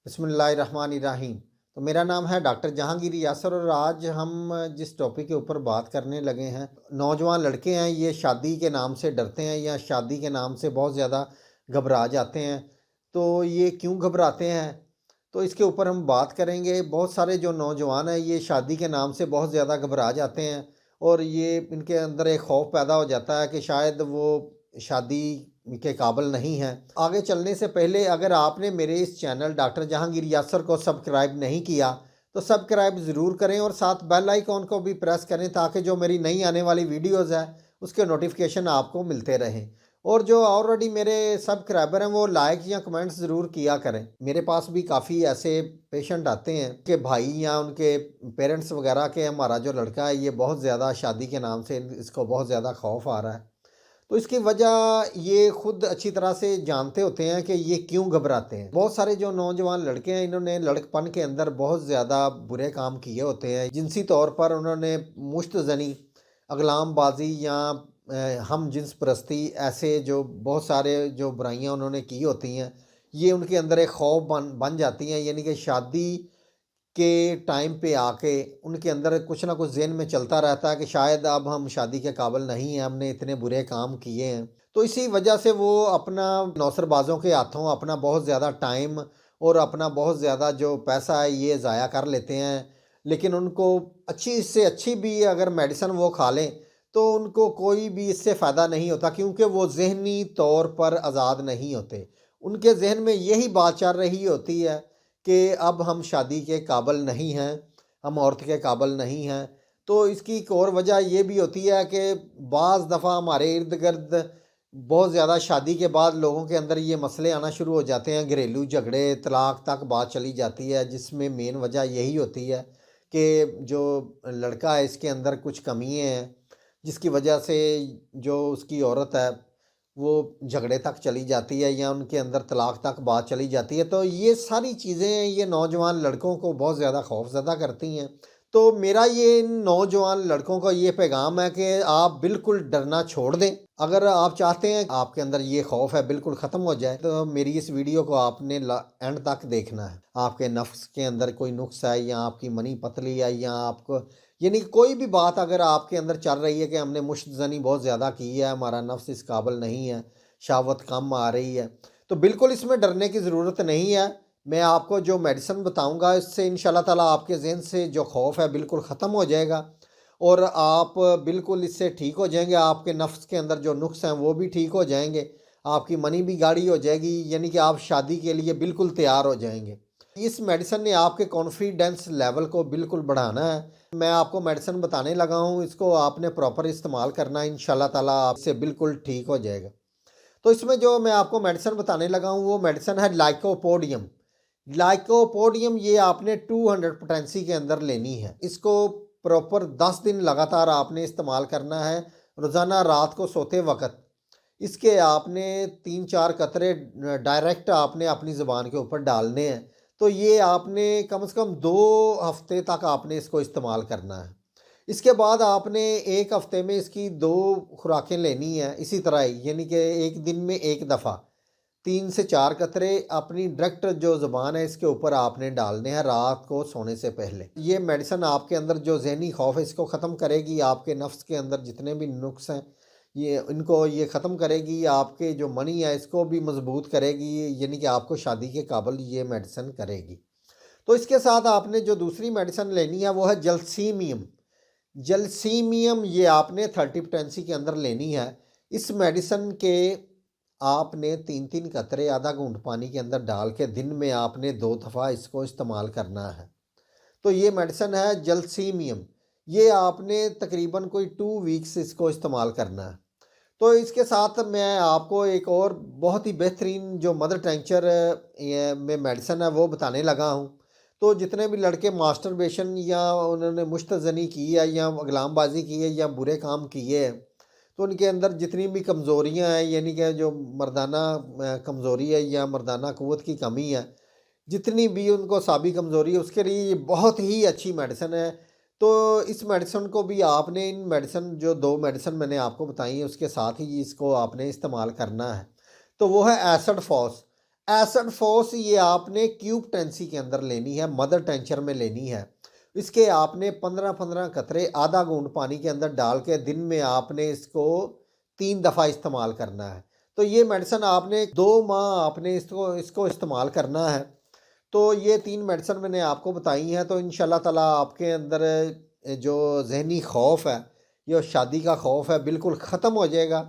बिस्मिल्लाहिर्रहमानिर्रहीम। तो मेरा नाम है डॉक्टर जहांगीर यासर और आज हम जिस टॉपिक के ऊपर बात करने लगे हैं, नौजवान लड़के हैं ये शादी के नाम से डरते हैं या शादी के नाम से बहुत ज़्यादा घबरा जाते हैं। तो ये क्यों घबराते हैं, तो इसके ऊपर हम बात करेंगे। बहुत सारे जो नौजवान हैं ये शादी के नाम से बहुत ज़्यादा घबरा जाते हैं और ये इनके अंदर एक खौफ पैदा हो जाता है कि शायद वो शादी के काबिल नहीं हैं। आगे चलने से पहले अगर आपने मेरे इस चैनल डॉक्टर जहांगीर यासर को सब्सक्राइब नहीं किया तो सब्सक्राइब ज़रूर करें और साथ बेल आइकॉन को भी प्रेस करें ताकि जो मेरी नई आने वाली वीडियोज़ है उसके नोटिफिकेशन आपको मिलते रहें। और जो ऑलरेडी मेरे सब्सक्राइबर हैं वो लाइक या कमेंट्स ज़रूर किया करें। मेरे पास भी काफ़ी ऐसे पेशेंट आते हैं कि भाई या उनके पेरेंट्स वगैरह के हमारा जो लड़का है ये बहुत ज़्यादा शादी के नाम से इसको बहुत ज़्यादा खौफ आ रहा है। तो इसकी वजह ये खुद अच्छी तरह से जानते होते हैं कि ये क्यों घबराते हैं। बहुत सारे जो नौजवान लड़के हैं इन्होंने लड़कपन के अंदर बहुत ज़्यादा बुरे काम किए होते हैं। जिनसी तौर पर उन्होंने मुश्तज़नी, अगलामबाजी या हम जिन्स परस्ती, ऐसे जो बहुत सारे जो बुराइयां उन्होंने की होती हैं ये उनके अंदर एक खौफ बन जाती हैं। यानी कि शादी के टाइम पे आके उनके अंदर कुछ ना कुछ ज़हन में चलता रहता है कि शायद अब हम शादी के काबिल नहीं हैं, हमने इतने बुरे काम किए हैं। तो इसी वजह से वो अपना नौसरबाज़ों के हाथों अपना बहुत ज़्यादा टाइम और अपना बहुत ज़्यादा जो पैसा है ये ज़ाया कर लेते हैं। लेकिन उनको अच्छी से अच्छी भी अगर मेडिसिन वो खा लें तो उनको कोई भी इससे फ़ायदा नहीं होता, क्योंकि वो ज़हनी तौर पर आज़ाद नहीं होते। उनके जहन में यही बात चल रही होती है कि अब हम शादी के काबिल नहीं हैं, हम औरत के काबिल नहीं हैं। तो इसकी एक और वजह ये भी होती है कि बाज़ दफ़ा हमारे इर्द गिर्द बहुत ज़्यादा शादी के बाद लोगों के अंदर ये मसले आना शुरू हो जाते हैं, घरेलू झगड़े, तलाक तक बात चली जाती है, जिसमें मेन वजह यही होती है कि जो लड़का है इसके अंदर कुछ कमियाँ हैं जिसकी वजह से जो उसकी औरत है वो झगड़े तक चली जाती है या उनके अंदर तलाक तक बात चली जाती है। तो ये सारी चीज़ें ये नौजवान लड़कों को बहुत ज़्यादा खौफज़दा करती हैं। तो मेरा ये नौजवान लड़कों का ये पैगाम है कि आप बिल्कुल डरना छोड़ दें। अगर आप चाहते हैं आपके अंदर ये खौफ है बिल्कुल ख़त्म हो जाए तो मेरी इस वीडियो को आपने एंड तक देखना है। आपके नफ्स के अंदर कोई नुक्स है या आपकी मनी पतली है या आपको यानी कोई भी बात अगर आपके अंदर चल रही है कि हमने मुश्तज़नी बहुत ज़्यादा की है, हमारा नफ्स इस काबिल नहीं है, शहावत कम आ रही है, तो बिल्कुल इसमें डरने की ज़रूरत नहीं है। मैं आपको जो मेडिसिन बताऊंगा इससे इंशाल्लाह ताला आपके ज़हन से जो खौफ है बिल्कुल ख़त्म हो जाएगा और आप बिल्कुल इससे ठीक हो जाएंगे। आपके नफ्स के अंदर जो नुक्स हैं वो भी ठीक हो जाएंगे, आपकी मनी भी गाढ़ी हो जाएगी, यानी कि आप शादी के लिए बिल्कुल तैयार हो जाएंगे। इस मेडिसिन ने आपके कॉन्फिडेंस लेवल को बिल्कुल बढ़ाना है। मैं आपको मेडिसिन बताने लगा हूँ, इसको आपने प्रॉपर इस्तेमाल करना है, इंशाल्लाह ताला आपसे बिल्कुल ठीक हो जाएगा। तो इसमें जो मैं आपको मेडिसिन बताने लगा हूँ वो मेडिसिन है लाइकोपोडियम। लाइकोपोडियम ये आपने 200 पोटेंसी के अंदर लेनी है। इसको प्रॉपर 10 दिन लगातार आपने इस्तेमाल करना है, रोज़ाना रात को सोते वक्त इसके आपने 3-4 कतरे डायरेक्ट आपने अपनी ज़ुबान के ऊपर डालने हैं। तो ये आपने कम से कम 2 हफ्ते तक आपने इसको इस्तेमाल करना है। इसके बाद आपने 1 हफ्ते में इसकी 2 खुराकें लेनी है इसी तरह ही, यानी कि एक दिन में 1 दफ़ा 3 से 4 कतरे अपनी डायरेक्ट जो ज़ुबान है इसके ऊपर आपने डालने हैं रात को सोने से पहले। ये मेडिसिन आपके अंदर जो ज़हनी खौफ है इसको ख़त्म करेगी, आपके नफ्स के अंदर जितने भी नुक्स हैं ये ख़त्म करेगी, आपके जो मनी है इसको भी मजबूत करेगी, यानी कि आपको शादी के काबिल ये मेडिसिन करेगी। तो इसके साथ आपने जो दूसरी मेडिसिन लेनी है वो है जेलसीमियम। जेलसीमियम ये आपने 30 पोटेंसी के अंदर लेनी है। इस मेडिसिन के आपने 3-3 कतरे आधा घूंट पानी के अंदर डाल के दिन में आपने 2 दफ़ा इसको इस्तेमाल करना है। तो ये मेडिसिन है जेलसीमियम, ये आपने तकरीबन कोई 2 वीक्स इसको इस्तेमाल करना है। तो इसके साथ मैं आपको एक और बहुत ही बेहतरीन जो मदर टेंचर में मेडिसिन है वो बताने लगा हूँ। तो जितने भी लड़के मास्टरबेशन या उन्होंने मुश्तज़नी की है या गुलामबाजी की है या बुरे काम किए हैं तो उनके अंदर जितनी भी कमज़ोरियाँ हैं, यानी कि जो मर्दाना कमज़ोरी है या मर्दाना क़ुव्वत की कमी है, जितनी भी उनको साबी कमज़ोरी है उसके लिए ये बहुत ही अच्छी मेडिसिन है। तो इस मेडिसिन को भी आपने इन मेडिसिन जो 2 मेडिसिन मैंने आपको बताई है उसके साथ ही इसको आपने इस्तेमाल करना है। तो वो है एसिड फॉस। एसिड फोस ये आपने क्यूब टेंसी के अंदर लेनी है, मदर टेंचर में लेनी है। इसके आपने 15-15 कतरे आधा घूंट पानी के अंदर डाल के दिन में आपने इसको 3 दफ़ा इस्तेमाल करना है। तो ये मेडिसिन आपने 2 माह आपने इसको इस्तेमाल करना है। तो ये 3 मेडिसिन मैंने आपको बताई हैं, तो इंशाल्लाह ताला आपके अंदर जो ज़हनी खौफ है, ये शादी का खौफ है, बिल्कुल ख़त्म हो जाएगा।